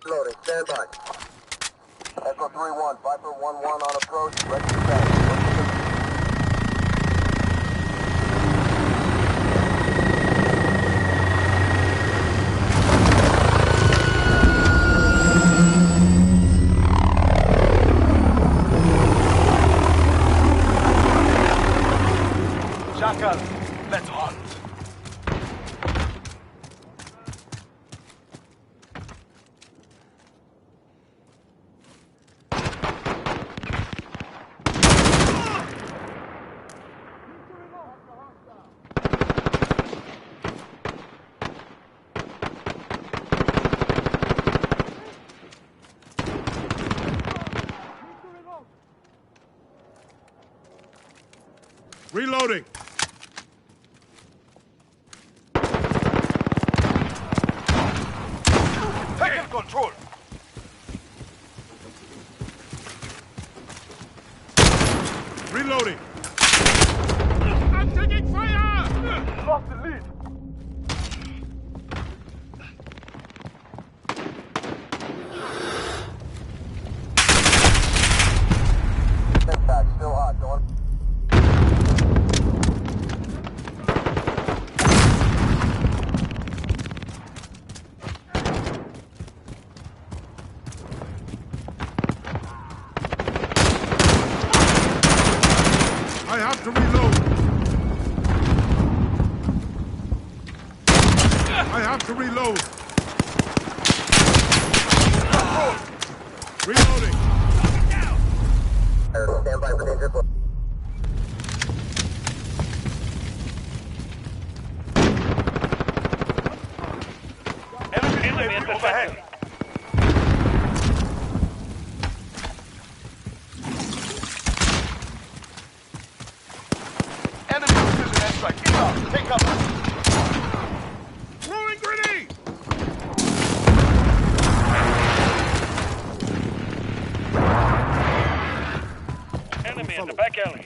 Loading, stand by. Echo 3-1, Viper 1-1 on approach, ready to pass. Jackal, let's hunt. Reloading. Taking control. Reloading. I'm taking fire! Lost the lead. Impact, still hot, going. I have to reload. I have to reload. Reloading. Stand by for danger zone. Enemy overhead. Enemy precision airstrike. Inbound. Take cover. Throwing grenade. Enemy in the back alley.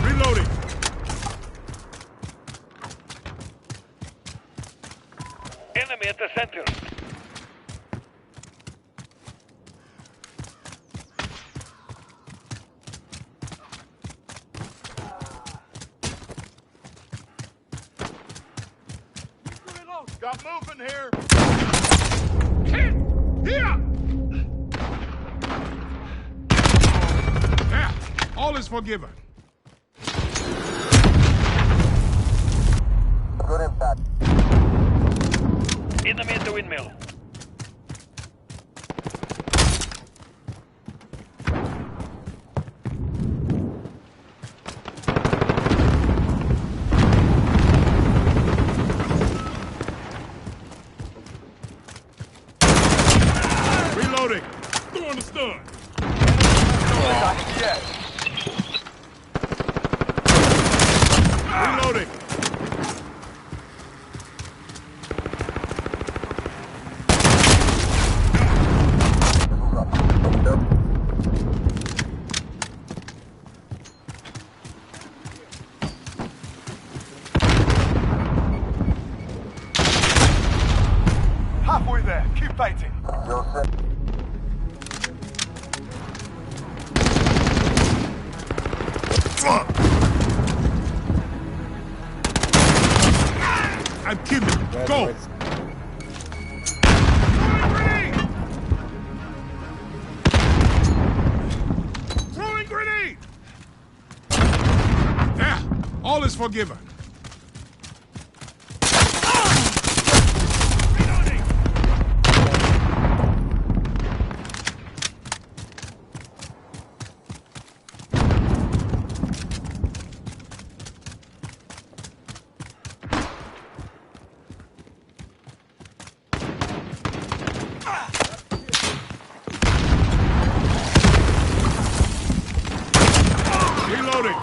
Reloading. Enemy at the center. Got movement here. Hit! Here! Yeah, all is forgiven. Good impact. Enemy at the windmill. Reloading. Throwing the stun. Yes. Reloading. Halfway there. Keep fighting. 06. Fuck. I'm killing. Go. Throwing grenade. Yeah, all is forgiven. Reloading.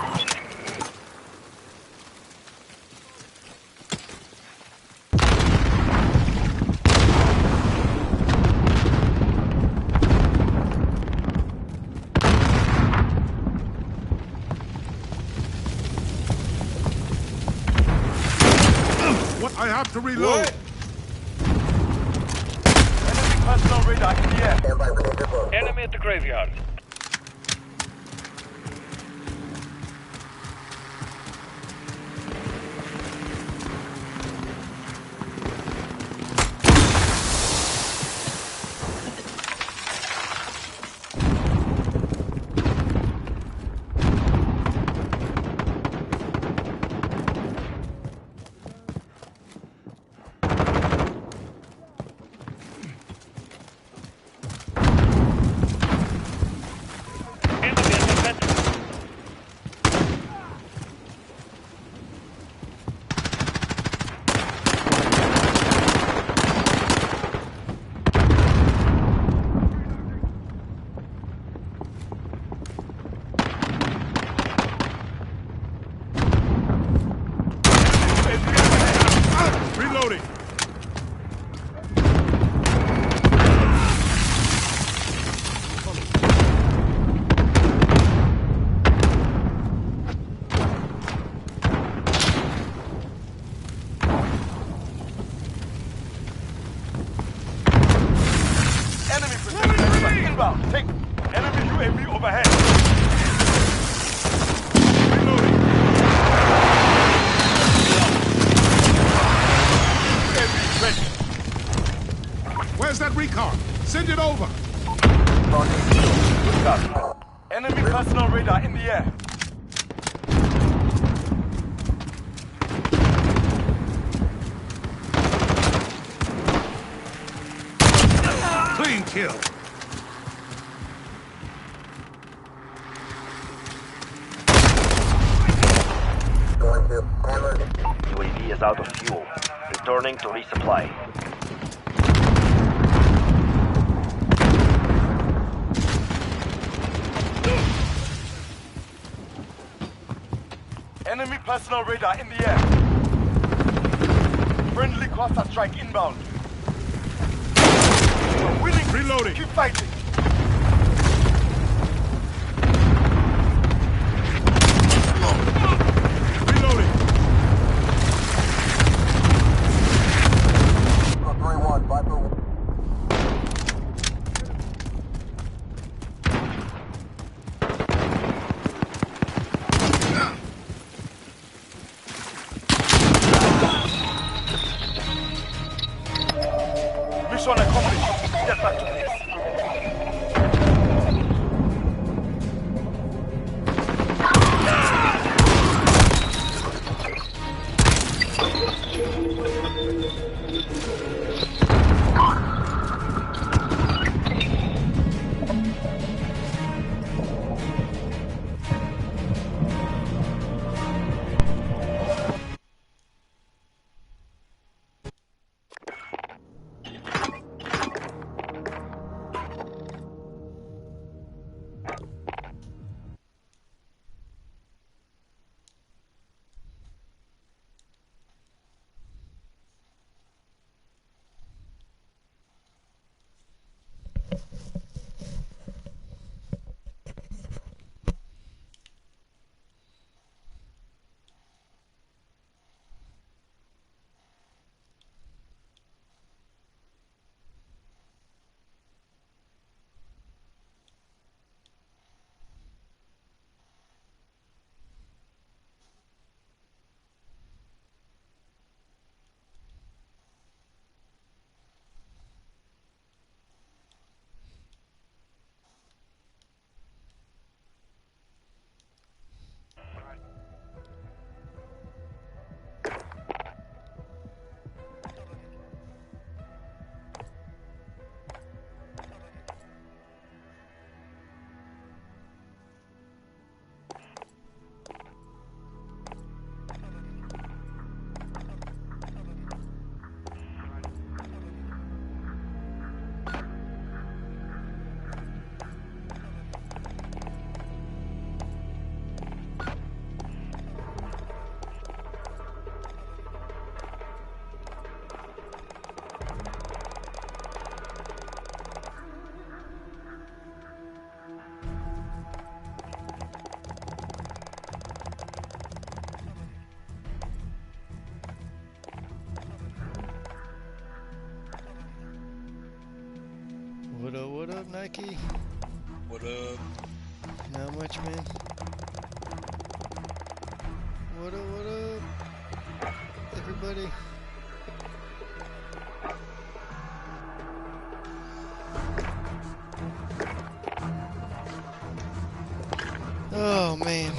reload. Enemy personal radar in the air. Stand by for the depot. Enemy at the graveyard. Enemy at the center. Reloading. Enemy precision airstrike inbound. Take enemy UAV overhead. Reloading. UAV ready. Where's that recon? Send it over. Good copy. Enemy personal radar in the air. Clean kill. Going to hammer. UAV is out of fuel. Returning to resupply. Enemy personal radar in the air. Friendly cluster strike inbound. We're winning. Reloading. Keep fighting. Reloading. Echo 3-1, Viper 1. Mission accomplished. Get back to base. What up, Nike? What up? Not much, man. What up, everybody? Oh man.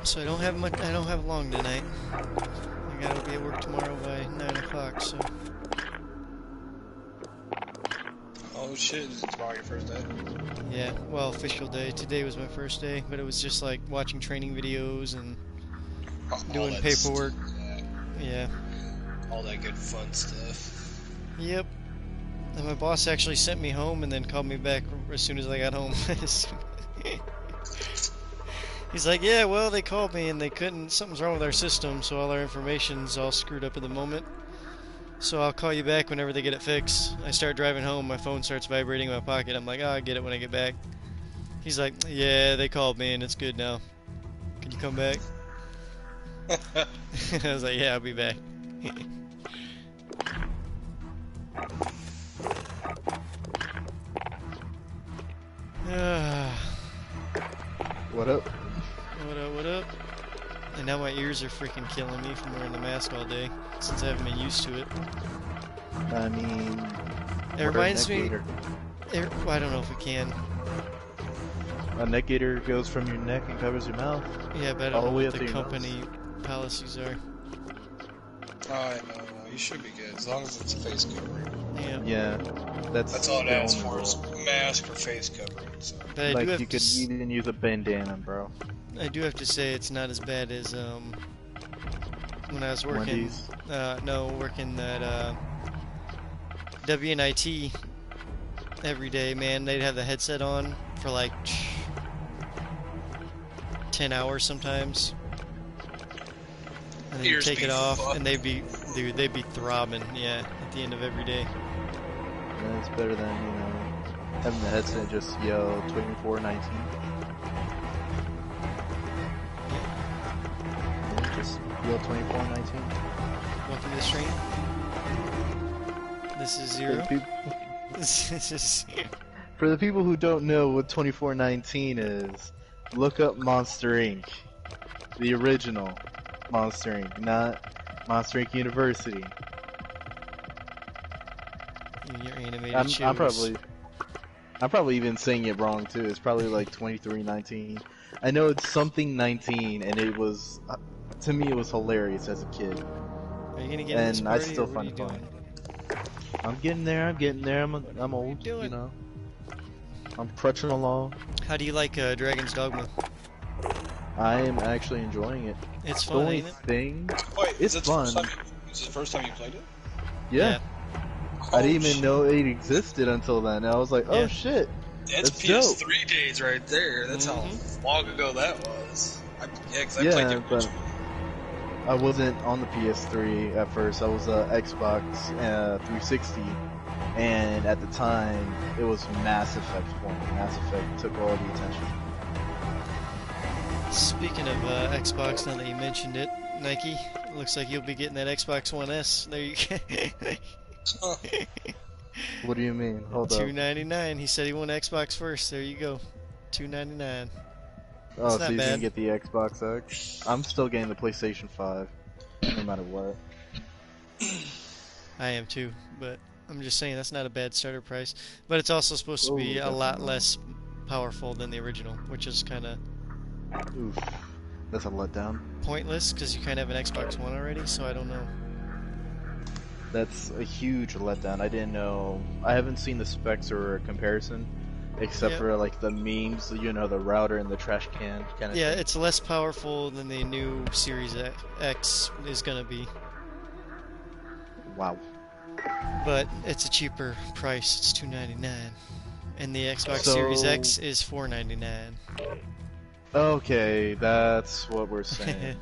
So I don't have long tonight. I gotta be at work tomorrow by 9 o'clock, so. Oh shit, is it tomorrow your first day? Yeah, well, official day. Today was my first day, but it was just like watching training videos and doing that paperwork. Yeah, Yeah. all that good fun stuff. Yep. And my boss actually sent me home and then called me back as soon as I got home. He's like, yeah, well, they called me and they couldn't, something's wrong with our system, so all our information's all screwed up at the moment. So I'll call you back whenever they get it fixed. I start driving home, my phone starts vibrating in my pocket. I'm like, oh, I'll get it when I get back. He's like, yeah, they called me and it's good now. Can you come back? I was like, yeah, I'll be back. What up? What up? And now my ears are freaking killing me from wearing the mask all day, since I haven't been used to it. I mean, It reminds me... Well, I don't know if it can. A neck gaiter goes from your neck and covers your mouth. Yeah, but I don't know what the company policies are. I know, you should be good, as long as it's a face covering. Yeah. Yeah, that's all it asks for is mask or face covering. So. But I like do have you could even use a bandana, bro. I do have to say it's not as bad as when I was working. Working at WNIT every day. Man, they'd have the headset on for like 10 hours sometimes, and then you take it off, and they'd be throbbing. Yeah, at the end of every day. Yeah, it's better than, you know, having the headset just yell 2419. Yeah, just yell 2419. Welcome to the stream. This is Zero. This is For the people who don't know what 2419 is, look up Monster Inc. The original Monster Inc., not Monster Inc. University. Your animated I'm probably even saying it wrong too. It's probably like 2319. I know it's something 19, and it was to me it was hilarious as a kid. Are you gonna get in this And party, I still or what are find you it funny. doing? I'm getting there. I'm old. You know. I'm trudging along. How do you like Dragon's Dogma? I am actually enjoying it. It's The fun, only ain't it? thing, Wait, it's fun. Is this the first time you played it? Yeah. I didn't even know it existed until then. I was like, oh Yeah. shit. That's PS3 days right there. That's how long ago that was. I played the but original. I wasn't on the PS3 at first. I was Xbox 360, and at the time, it was Mass Effect for me. Mass Effect took all the attention. Speaking of Xbox, now that you mentioned it, Nike, it looks like you'll be getting that Xbox One S. There you go. What do you mean? Hold up. $299. He said he wanted Xbox first. There you go. $299. Oh, so not he's bad. gonna get the Xbox X? I'm still getting the PlayStation 5, no matter what. I am too, but I'm just saying that's not a bad starter price. But it's also supposed to be a lot less powerful than the original, which is kind of Oof, that's a letdown. pointless because you kind of have an Xbox One already. So I don't know. That's a huge letdown. I didn't know. I haven't seen the specs or a comparison, except for like the memes, you know, the router and the trash can kind of. Yeah, thing. it's less powerful than the new Series X is gonna be. Wow. But it's a cheaper price. It's $299, and the Xbox So- Series X is $499. Okay, that's what we're saying.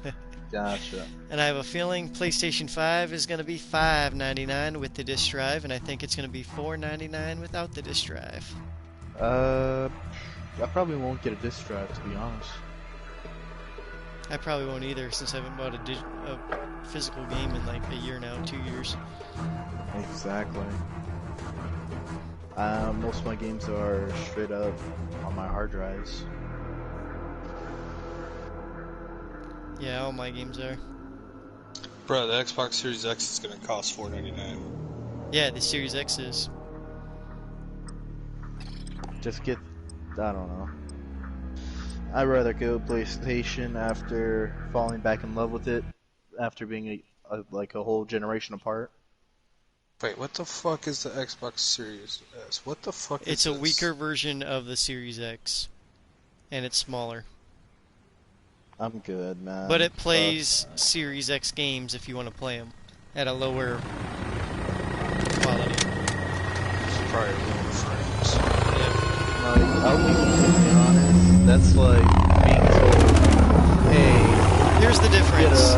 Gotcha. And I have a feeling PlayStation 5 is going to be $599 with the disc drive, and I think it's going to be $499 without the disc drive. I probably won't get a disc drive, to be honest. I probably won't either, since I haven't bought a physical game in like a year now, 2 years. Exactly. Most of my games are straight up on my hard drives. Yeah, all my games are. Bro, the Xbox Series X is gonna cost $499. Yeah, the Series X is. Just get, I don't know. I'd rather go PlayStation after falling back in love with it, after being like a whole generation apart. Wait, what the fuck is the Xbox Series S? What the fuck is It's a this? weaker version of the Series X, and it's smaller. I'm good, man. But it plays Series X games if you want to play them at a lower quality. It's probably lower frames. Like, I'll be completely honest. That's like being told, hey, Here's the difference.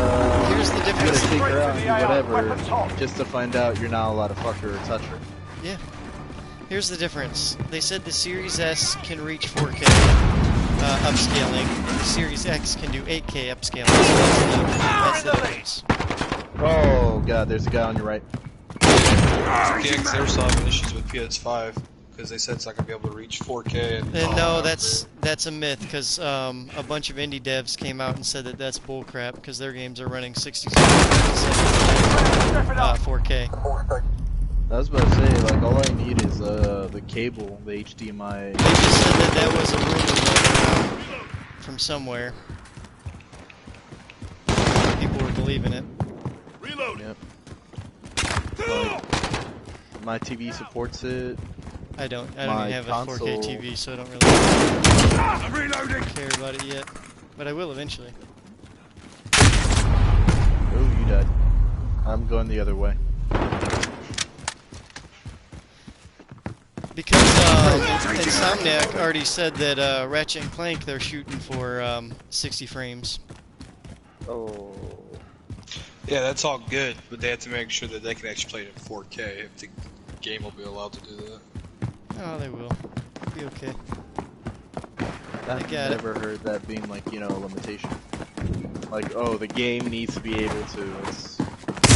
Here's the you gotta difference. take her out and do whatever, just to find out you're not allowed to fuck her or touch her. Yeah. Here's the difference. They said the Series S can reach 4K upscaling, and the Series X can do 8K upscaling. So that's the difference. Oh god, there's a guy on your right. Yeah, because they were still having issues with PS5 because they said it's not gonna be able to reach 4K. And no, that's a myth because a bunch of indie devs came out and said that that's bullcrap because their games are running 60 4K. I was about to say, like, all I need is the cable, the HDMI. They just said that that was a rumor from somewhere. People were believing it. Reload. Yep. Like, my TV supports it. I don't My even have a 4K console- TV, so I don't really I'm reloading. care about it yet. But I will eventually. Oh, you died. I'm going the other way. Because Insomniac already said that Ratchet and Clank, they're shooting for 60 frames. Oh. Yeah, that's all good, but they have to make sure that they can actually play it in 4K if the game will be allowed to do that. Oh, they will. It'll be okay. I've got it. never heard that being, like, you know, a limitation. Like, oh, the game needs to be able to. It's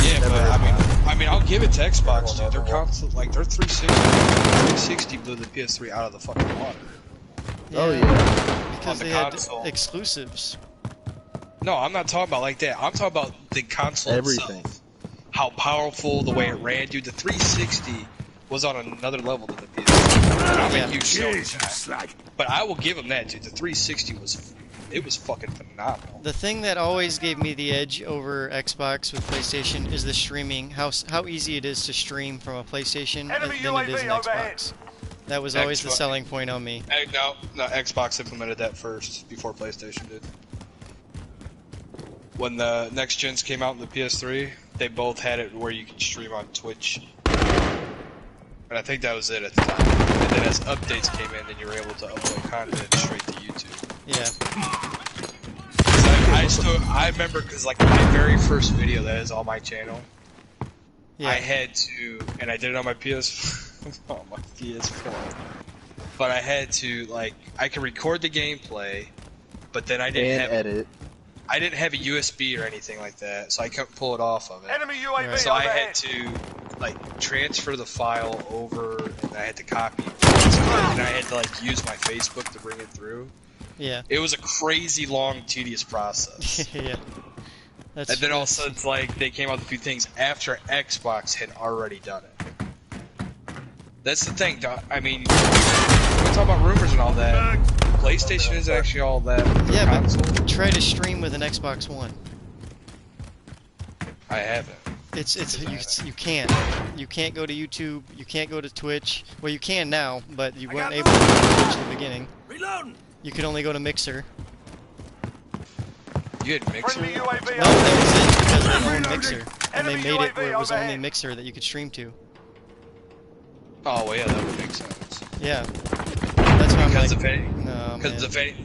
Yeah, never but heard that. I mean, I'll give it to Xbox, dude. Their console, like, their 360 blew the PS3 out of the fucking water. Oh, yeah. Because On they the had console. exclusives. No, I'm not talking about like that. I'm talking about the console Everything. itself. How powerful, the way it ran, dude. The 360 was on another level than the PS3. And I'm Yeah. a huge Sony Jeez, you guy. slag. But I will give them that, dude. The 360 was fucking phenomenal. The thing that always gave me the edge over Xbox with PlayStation is the streaming. How easy it is to stream from a PlayStation Enemy than it is UAV an overhead. Xbox. That was always the Xbox. selling point on me. Hey, no, Xbox implemented that first before PlayStation did. When the next gens came out in the PS3, they both had it where you could stream on Twitch. And I think that was it at the time. And then as updates came in, then you were able to upload content straight to YouTube. Yeah. 'Cause I remember because like my very first video that is on my channel, Yeah. I had to, and I did it on my on my PS4. But I had to like I could record the gameplay, but then I didn't And have edit. I didn't have a USB or anything like that, so I couldn't pull it off of it. Enemy UAV Right. So I overhead. had to like transfer the file over, and I had to copy it, and I had to like use my Facebook to bring it through. Yeah. It was a crazy long, tedious process. Yeah. That's And then all of a sudden, it's like they came out with a few things after Xbox had already done it. That's the thing, Doc. I mean, we talk about rumors and all that. PlayStation is actually all that. with their Yeah, console. but try to stream with an Xbox One. I haven't. You can't go to YouTube. You can't go to Twitch. Well, you can now, but you weren't able to go to Twitch in the beginning. Reloading. You could only go to Mixer. You had Mixer. Friendly UAV No, that was overhead. it because they own Mixer, and they Enemy made it UAV where it was only overhead. Mixer that you could stream to. Oh well, yeah, that would make sense. Yeah, that's why I'm Because like, if any, no, because man. if any,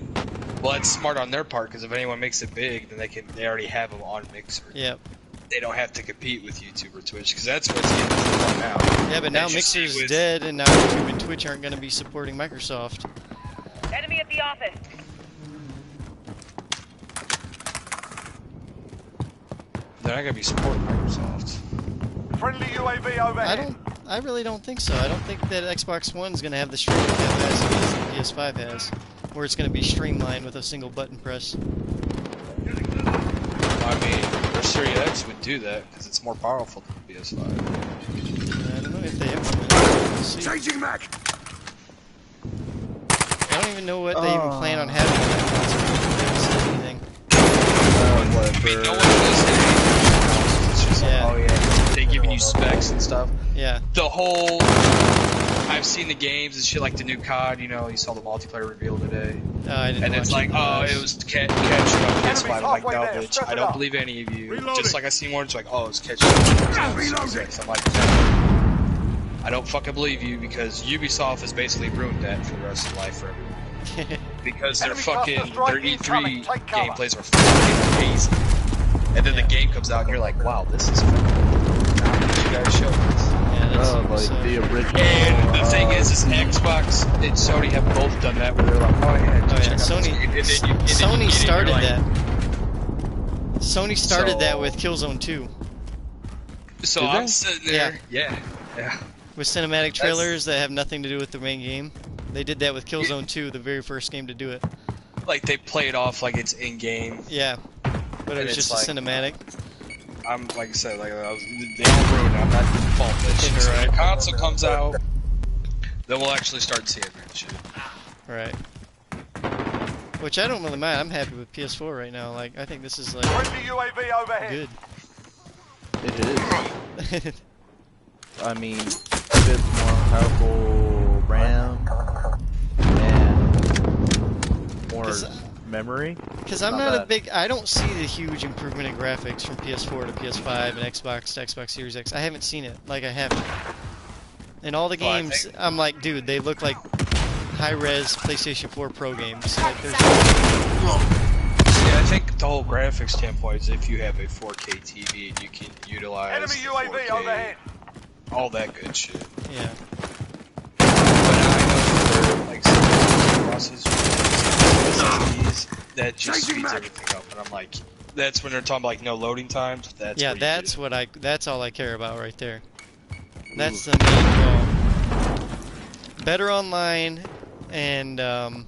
well, it's smart on their part. Because if anyone makes it big, then they already have them on Mixer. Yep. They don't have to compete with YouTube or Twitch because that's what's getting right now. Yeah, but now As you see Mixer's with- dead, and now YouTube and Twitch aren't going to be supporting Microsoft. Enemy at the office. They're not gonna be supporting Microsoft. Friendly UAV overhead. I really don't think so. I don't think that Xbox One is going to have the streaming capacity that the PS5 has, where it's going to be streamlined with a single button press. I mean, the Series X would do that because it's more powerful than the PS5. I don't know if they implement it. We'll see. Changing Mac. I don't even know what they even plan on having on that console. They haven't said anything. I mean, no one does anything. It's just Yeah. like, oh yeah, they giving you specs and stuff. Yeah. The whole, I've seen the games and shit like the new COD. You know, you saw the multiplayer reveal today. I didn't And it's watch like, oh, it was catching up PS5. I'm like, no, halfway there. bitch, Strap I it don't up. believe any of you. Reloading. Just like I seen one, it's like, oh, it's catching up. Reloading. I'm like, I don't fucking believe you because Ubisoft has basically ruined that for the rest of life for everyone. Because their Enemy fucking, cluster strike their incoming. E3 Take cover. gameplays are fucking amazing. And then the game comes out and you're like, wow, this is fucking cool. Now that you guys show this. Yeah, that's like so. the original. And the thing is Xbox and Sony have both done that where they're like, oh yeah, Oh yeah, check out this Sony. game. And then you get Sony it, started you're like, that. Sony started So- that with Killzone 2, So Did I'm they? sitting there, yeah. with cinematic trailers that have nothing to do with the main game. They did that with Killzone 2, the very first game to do it. Like they play it off like it's in game. Yeah, but it And was it's just a like- cinematic. I'm like I said, like they all ruined it. I'm not fault that shit. So when the console comes out, then we'll actually start seeing that shit. Right. Which I don't really mind. I'm happy with PS4 right now. Like, I think this is like Friendly UAV overhead. good. It is. I mean, a bit more powerful RAM and more 'Cause- memory. Because I'm Not not a bad. big. I don't see the huge improvement in graphics from PS4 to PS5 and Xbox to Xbox Series X. I haven't seen it. Like, I haven't. In all the Well, I games, think- I'm like, dude, they look like high-res PlayStation 4 Pro games. Like, there's Yeah, I think the whole graphics standpoint is if you have a 4K TV and you can utilize Enemy the UAV 4K, overhead. all that good shit. yeah. But I know for like some processors, SSDs, that just Changing speeds Mac. everything up, and I'm like, that's when they're talking about like no loading times. That's Yeah, where you that's get it. what I. That's all I care about right there. That's the main goal. Better online and no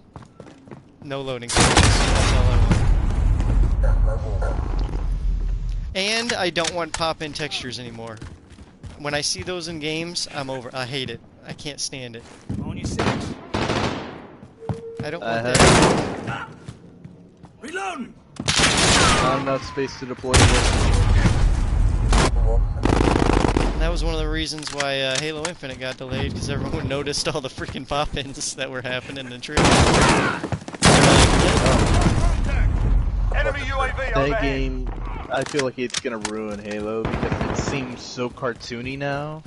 loading times. That's all I want. And I don't want pop-in textures anymore. When I see those in games, I'm over. I hate it. I can't stand it. On your six. I don't I want have that. Reloading. not enough space to deploy this. And that was one of the reasons why Halo Infinite got delayed, because everyone noticed all the freaking pop-ins that were happening in the trailer. Enemy UAV That overhead. game, I feel like it's gonna ruin Halo because it seems so cartoony now.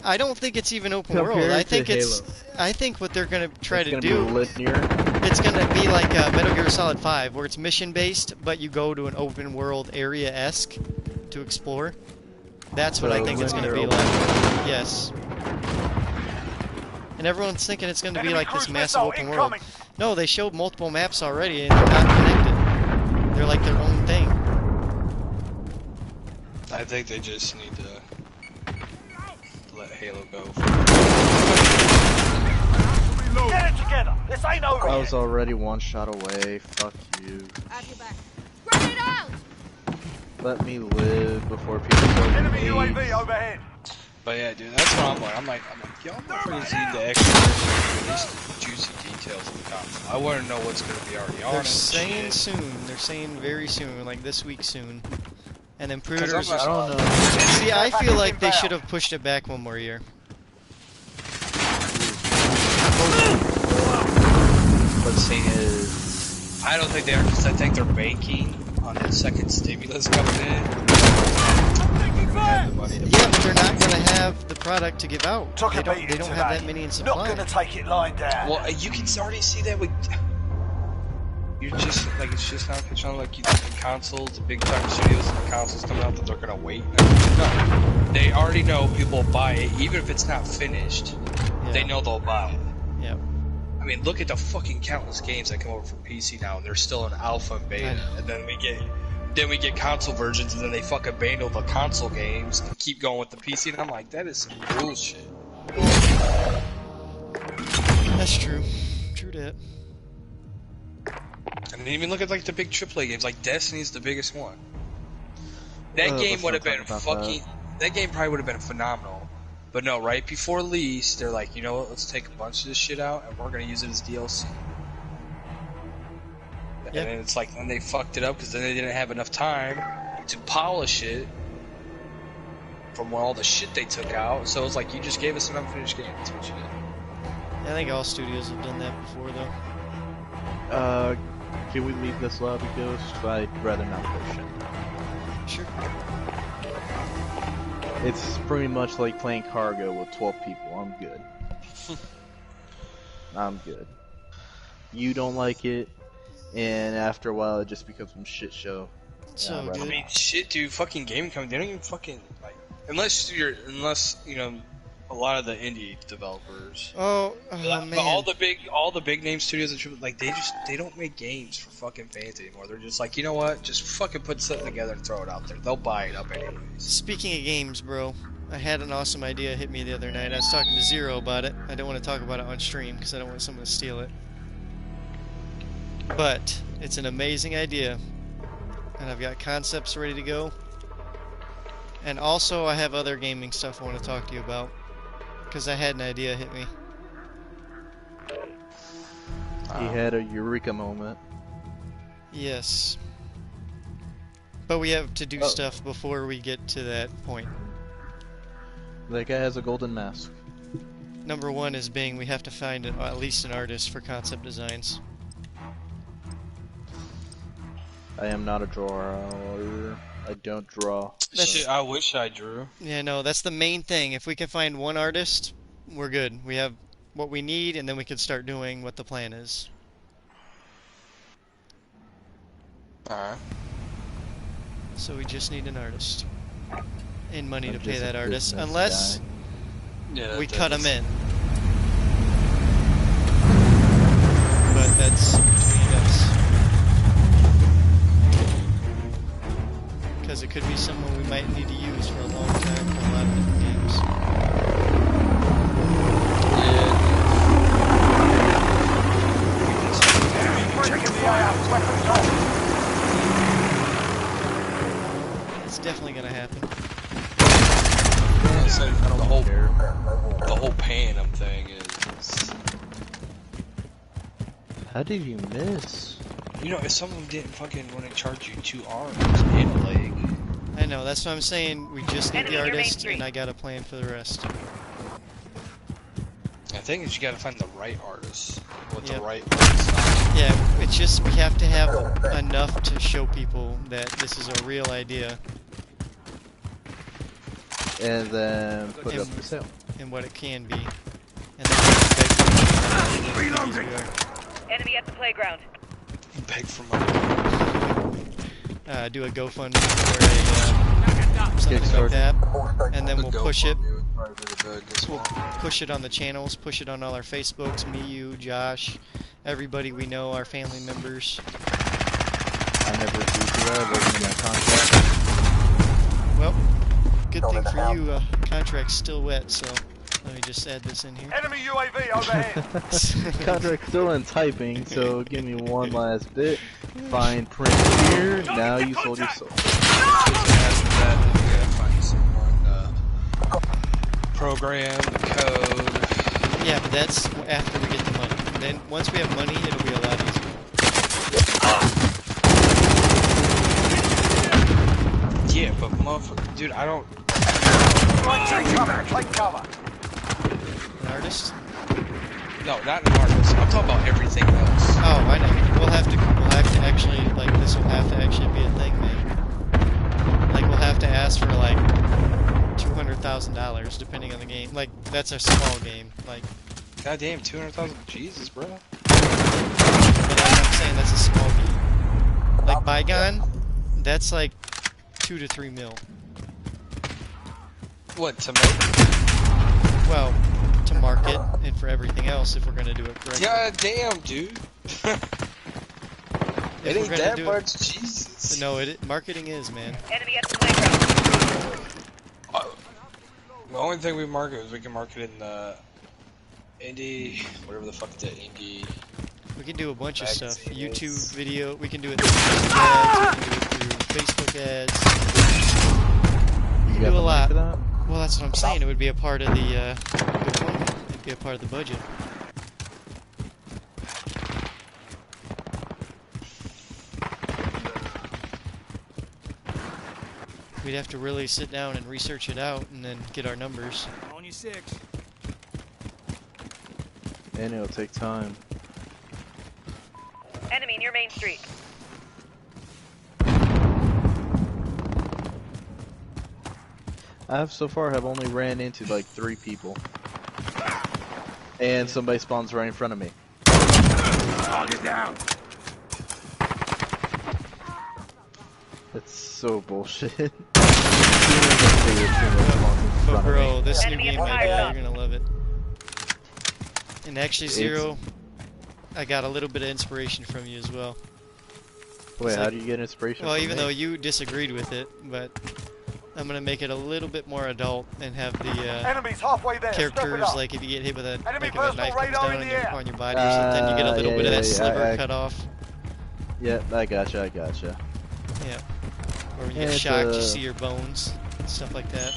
I don't think it's even open Compared world. I to think it's. Halo. I think what they're gonna try It's to gonna do. be linear. It's gonna be like Metal Gear Solid 5, where it's mission-based, but you go to an open world area-esque to explore. That's what I So think it's gonna linear be open like. Yes. And everyone's thinking it's gonna be Enemy like this cruise massive missile open world. incoming. No, they showed multiple maps already, and they're not connected. They're like their own thing. I think they just need to let Halo go. Get it together. This ain't over I yet. was already one shot away. Fuck you. Have your back. Grenade out! Let me live before people go Enemy to UAV overhead. But yeah, dude, that's what I'm like. I'm like, y'all motherfuckers need to actually release the juicy details of the console. I want to know what's going to be already on They're it. saying shit. soon. They're saying very soon, like this week soon. And then 'Cause pre-orders I'm are. I don't know. See, I feel like they should have pushed it back one more year. But the thing is, I don't think they are, because I think they're banking on that second stimulus coming in. They're gonna have the money to Yeah, but they're not going to have the product to give out. Took a They don't, beating they don't today. have that many in Not supply. gonna take it lying down. Well, you can already see that with. You're just like it's just not pitching on like you think the consoles, the big time studios, and the consoles coming out that they're gonna wait. No, they already know people will buy it, even if it's not finished. Yeah. They know they'll buy it. Yep. I mean, look at the fucking countless games that come over from PC now, and they're still in alpha and I beta, know. and then we Then we get console versions, and then they fucking ban all the console games and keep going with the PC. And I'm like, that is some bullshit. That's true. True that. And even look at like the big AAA games, like Destiny's the biggest one. That game would have been fucking. That game probably would have been phenomenal. But no, right before release, they're like, you know what? Let's take a bunch of this shit out, and we're gonna use it as DLC. Yep. And then it's like, then they fucked it up because then they didn't have enough time to polish it from all the shit they took out. So it's like, you just gave us an unfinished game. That's what you did. I think all studios have done that before, though. Can we leave this lobby, Ghost? I'd rather not push it. Sure. It's pretty much like playing cargo with 12 people. I'm good. I'm good. You don't like it, and after a while it just becomes some shit show. So Yeah, good. I mean, shit, dude. Fucking game company, they don't even fucking like, unless you know, a lot of the indie developers. Oh, But man. all the big name studios, like they don't make games for fucking fans anymore. They're just like, you know what? Just fucking put something together and throw it out there. They'll buy it up anyways. Speaking of games, bro, I had an awesome idea hit me the other night. I was talking to Zero about it. I don't want to talk about it on stream because I don't want someone to steal it. But it's an amazing idea, and I've got concepts ready to go. And also, I have other gaming stuff I want to talk to you about because I had an idea hit me. He had a eureka moment. Yes. But we have to do stuff before we get to that point. That guy has a golden mask. Number one is being we have to find at least an artist for concept designs. I am not a drawer. I don't draw. Shit, I wish I drew. Yeah, no, that's the main thing. If we can find one artist, we're good. We have what we need, and then we can start doing what the plan is. Alright. So we just need an artist. And money I'm to pay just a that artist. business Unless guy. Yeah, we cut him in. But that's between us. Because it could be someone we might need to use for a long time for a lot of different games. It's definitely gonna happen. So the whole paying them thing is. How did you miss? You know, if someone didn't fucking want to charge you 2 arms and a leg. I know, that's what I'm saying. We just need Enemy the near Main artist, Street. and I got a plan for the rest. I think you gotta find the right artist with Yep. the right style. Yeah, it's just we have to have enough to show people that this is a real idea And then put it up And- for sale. and what it can be. And then we can beg for money. Enemy at the playground. Beg for money. Do a GoFundMe or a something like Kickstarter. that, and then we'll push it. GoFundMe would probably be the biggest We'll one. push it on the channels, push it on all our Facebooks, me, you, Josh, everybody we know, our family members. I never agreed to that. It wasn't in my contract. Well, good thing for you, contract's still wet, so let me just add this in here. Enemy UAV overhead. Contract's still in typing, so give me one last bit. Fine print here. Now you sold your soul. After that, you gotta find someone, program, the code. Yeah, but that's after we get the money. Then once we have money, it'll be a lot easier. Yeah, but motherfucker, dude, I don't. Take cover. An artist? No, not an artist. I'm talking about everything else. Oh, I know. We'll have to actually, like, this will have to actually be a thing, man. Like, we'll have to ask for, like, $200,000, depending on the game. Like, that's a small game. Like, Goddamn, 200,000. Jesus, bro. but I'm saying that's a small game. Like, Bygone, that's like 2 to 3 mil. What, to make? Well, to market and for everything else if we're gonna do it correctly. God damn, dude. If It we're ain't gonna that do much, Jesus. No, marketing is, man. Enemy at the playground. The only thing we market is we can market in the indie, whatever the fuck that indie. We can do a bunch of stuff. magazine YouTube is. video. We can do it through YouTube ads. We can do it through Facebook ads. We can do a lot. Well, that's what I'm saying. It would be a part of the deployment. It'd be a part of the budget. We'd have to really sit down and research it out and then get our numbers. On your 6. And it'll take time. Enemy near Main Street. So far have only ran into like 3 people. And somebody spawns right in front of me. Target down. That's so bullshit. But bro, this new Enemy game at right the here, hideout. you're gonna love it. And actually, Zero, I got a little bit of inspiration from you as well. Wait, It's how like- do you get inspiration Well, from even me? though you disagreed with it, but I'm gonna make it a little bit more adult and have the Enemies halfway there. Step it characters, up. like if you get hit with a, Enemy like if a knife personal comes radar down in on the your, air. on your body or something, you get a little bit of that sliver cut off. Yeah, I gotcha. Yeah. Or when you Yeah, get it's, shocked, you see your bones, stuff like that.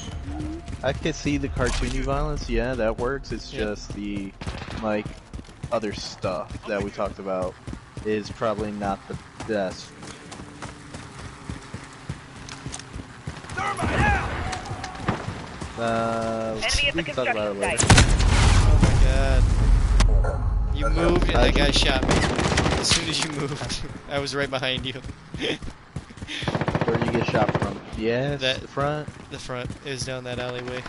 I can see the cartoony violence, yeah, that works. It's Yeah. just the, like, other stuff that we talked about is probably not the best. Enemy at the we can talk about it construction later. site. Oh my god. You moved and that guy shot me. As soon as you moved, I was right behind you. Where do you get shot from? Yes, That- the front? The front. It was down that alleyway.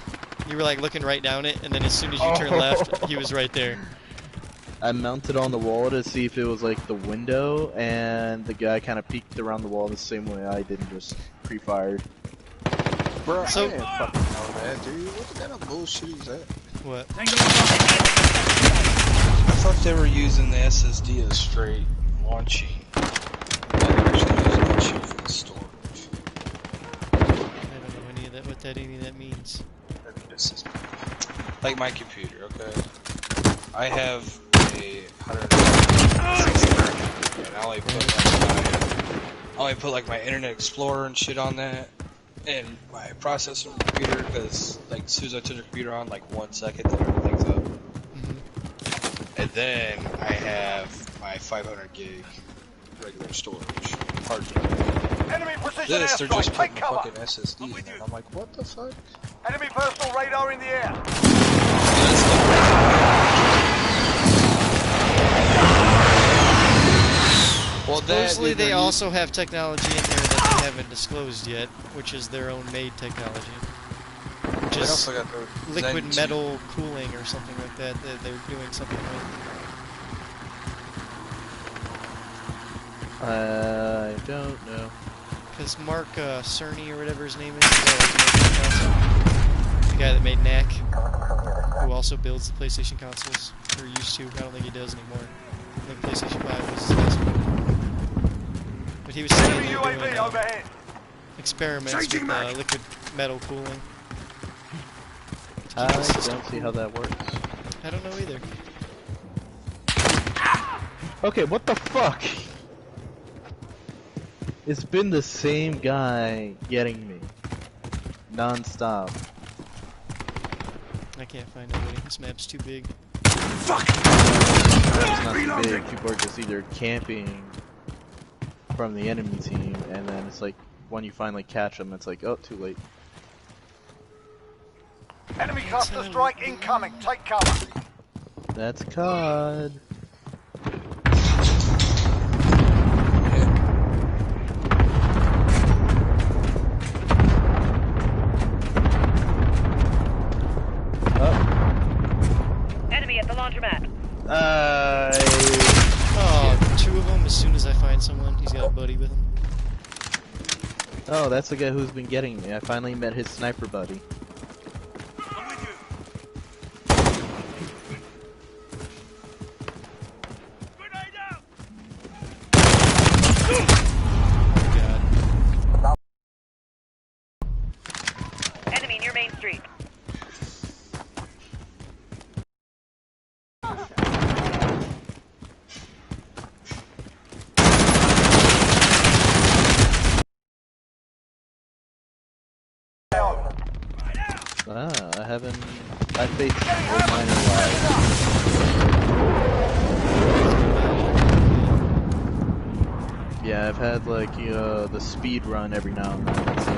You were like looking right down it, and then as soon as you turned left, he was right there. I mounted on the wall to see if it was like the window, and the guy kind of peeked around the wall the same way I did and just pre-fired. Bro, So- I didn't fucking know that, dude. What kind of bullshit is that? What? Tango on I thought they were using the SSD as straight launching. They're actually using that shit for the storage. I don't know any of that means. This is like my computer, okay? I have a 100 and I only put like my Internet Explorer and shit on that, and my processor on the computer, because like as soon as I turn the computer on, like 1 second, then everything's up. And then I have my 500 gig regular storage hard drive. Enemy precision This, they're airstrike. just Take putting cover. fucking SSD in there, and I'm like, what the fuck? Enemy personal radar in the air. Well, Supposedly dude, they they're also have technology in there that they haven't disclosed yet, which is their own made technology. Which They is also got the liquid Zen metal cooling or something like that, that they're doing something with. I don't know. Because Mark Cerny or whatever his name is, the guy that made NAC, who also builds the PlayStation consoles, or used to. I don't think he does anymore. I think PlayStation 5 was his last one. But he was saying Enemy they're UAV doing overhead. experiments Changing with mag. liquid metal cooling. I don't see how that works. I don't know either. Okay, what the fuck? It's been the same guy getting me. Non-stop. I can't find nobody. This map's too big. It's not too big. People are just either camping from the enemy team, and then it's like, when you finally catch them, it's like, oh, too late. Enemy cluster strike incoming. Take cover. That's COD. Enemy at the laundromat. Oh, two of them as soon as I find someone. He's got a buddy with him. Oh, that's the guy who's been getting me. I finally met his sniper buddy. I'm with you. Grenade out. I haven't. I faced more minor lives. Yeah, I've had like the speed run every now and then. That's it.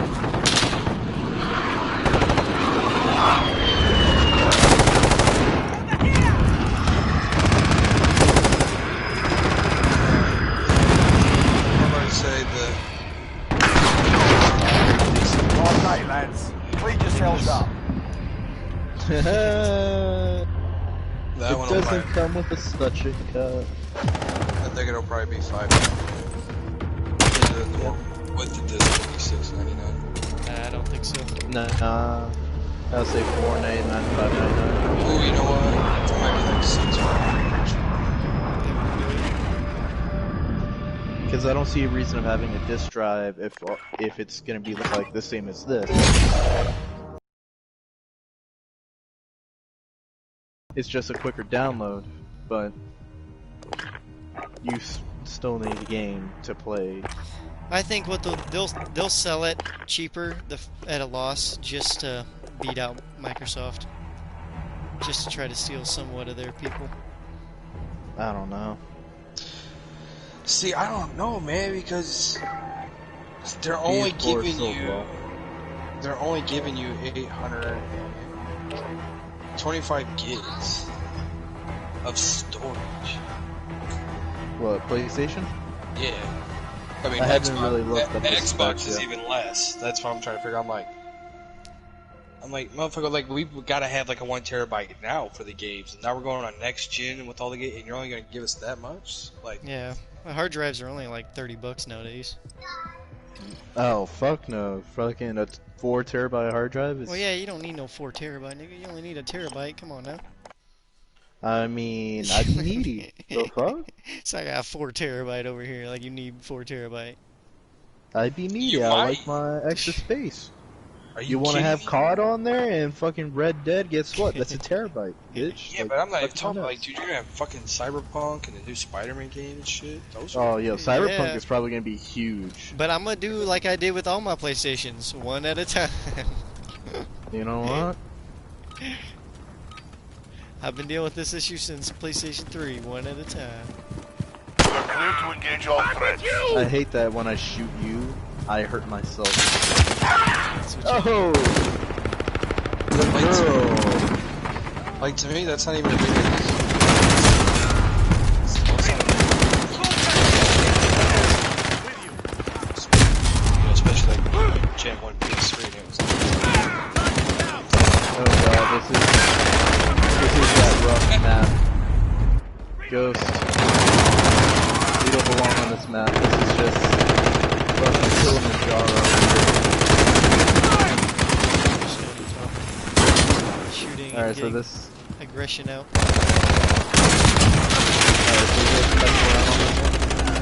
All right, lads. Fleet just held up. It That one doesn't come with a such a cut. I think it'll probably be 5. With the disc, it'll be $6.99. Nah, I don't think so. Nah, I'll say $4.99, $5.99. Oh, you know what? It might be like 6. Because I don't see a reason of having a disk drive if it's gonna be like the same as this. It's just a quicker download, but you still need a game to play. I think what they'll sell it cheaper at a loss just to beat out Microsoft, just to try to steal somewhat of their people. I don't know. See, I don't know, man, because they're only giving you 825 gigs of storage. What, PlayStation? Yeah. I mean, I haven't really looked up the Xbox specs is yet. even less. That's what I'm trying to figure out. I'm like, motherfucker, like, we've got to have like a 1 terabyte now for the games. And now we're going on next gen with all the games, and you're only going to give us that much? Like, Yeah, hard drives are only like $30 nowadays. Oh, fuck no. Fucking a 4 terabyte hard drive is... Well, yeah, you don't need no 4 terabyte, nigga. You only need a terabyte. Come on now. I mean, I'd be needy. The fuck? So I got 4 terabyte over here. Like you need 4 terabyte. I'd be needy. You I might. like my extra space. are You want to kidding have me? COD on there and fucking Red Dead? Guess what? That's a terabyte, bitch. Yeah, Like, but I'm not fuck talking nuts. like, dude, you're gonna have fucking Cyberpunk and the new Spider-Man game and shit. Those Oh, are yo, Cyberpunk Yeah. is probably gonna be huge. But I'm gonna do like I did with all my PlayStations, one at a time. You know what? I've been dealing with this issue since PlayStation 3, one at a time. We're clear to engage all threats. I hate that when I shoot you, I hurt myself. That's what you Oh! Girl! like, to me, that's not even a big deal. Especially like Gen 1 PS3 and it was like, Oh god, this is that rough map. Ghost. You don't belong on this map. This is just fucking Kilimanjaro. shooting Alright, and so getting this... aggression out. Alright, so you guys mess around on this one?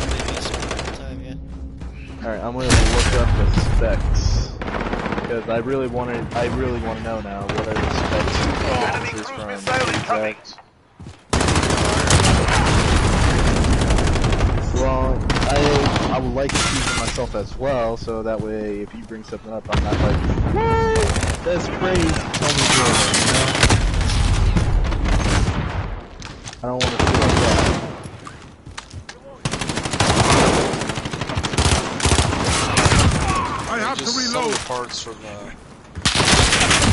They mess with it all the time, yeah. Alright, I'm gonna look up the specs. Because I really want to know now what are the specs Enemy differences cruise from missile incoming. exact. Well, I would like to choose it myself as well, so that way if you bring something up, I'm not like, what? That's crazy. Tell me more, you know? I don't want to feel like that. I have to just some of reload. the parts from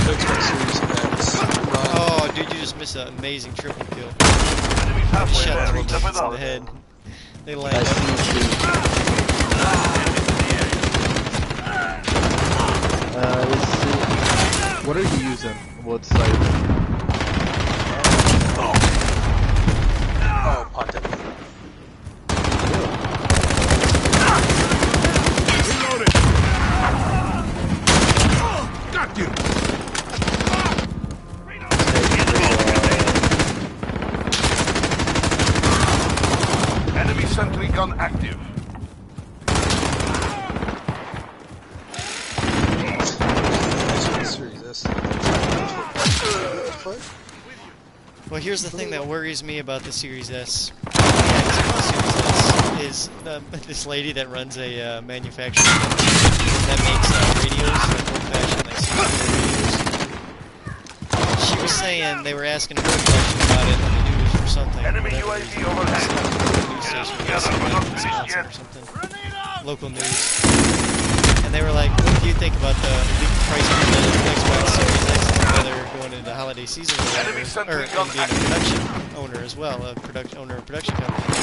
Xbox Series X run. Oh, dude, you just missed an amazing triple kill. Enemies halfway Shot there. 3 Step it bullets in up. the head. They I landed. see you. Let's see. What are you using? What site? Oh, pocket. Reloaded. Got you. Enemy sentry gun active. Series S. Well, here's the thing that worries me about the Series S. The Series S is this lady that runs a manufacturer that makes radios, like old-fashioned like CB radios. saying they were asking her question about it on the news or something. Enemy whatever UAV reason. overhead. News station, I guess, Yeah, in not Wisconsin yet. or something. Local news. And they were like, what do you think about the leaked price for the Xbox Series X and whether going into the holiday season or whatever, Enemy sentry or gun and being a production owner as well, owner of a production company.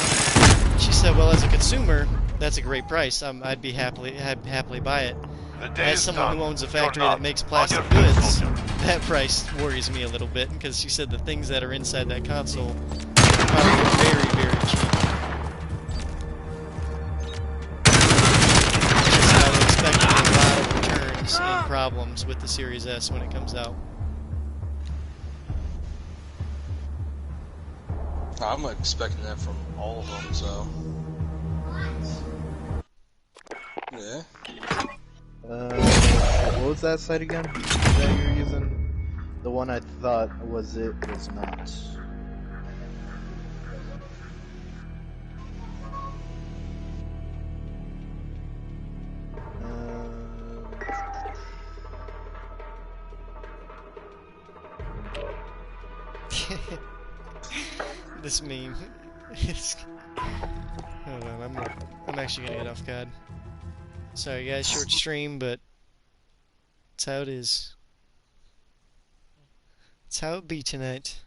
She said, well, as a consumer, that's a great price. I'd happily buy it. The day As is someone done. who owns a You're factory not that makes on plastic your feet, goods, soldier. that price worries me a little bit, because she said the things that are inside that console are very, very cheap. So I would expect a lot of returns and problems with the Series S when it comes out. I'm expecting that from all of them, so. Yeah. What was that site again that you're using? The one I thought was not. This meme. Hold on, I'm actually gonna get off God. Sorry guys, short stream, but it's how it is. It's how it be tonight.